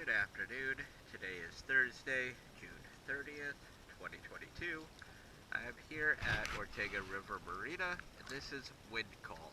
Good afternoon. Today is Thursday, June 30th, 2022. I am here at Ortega River Marina, and this is Windcall.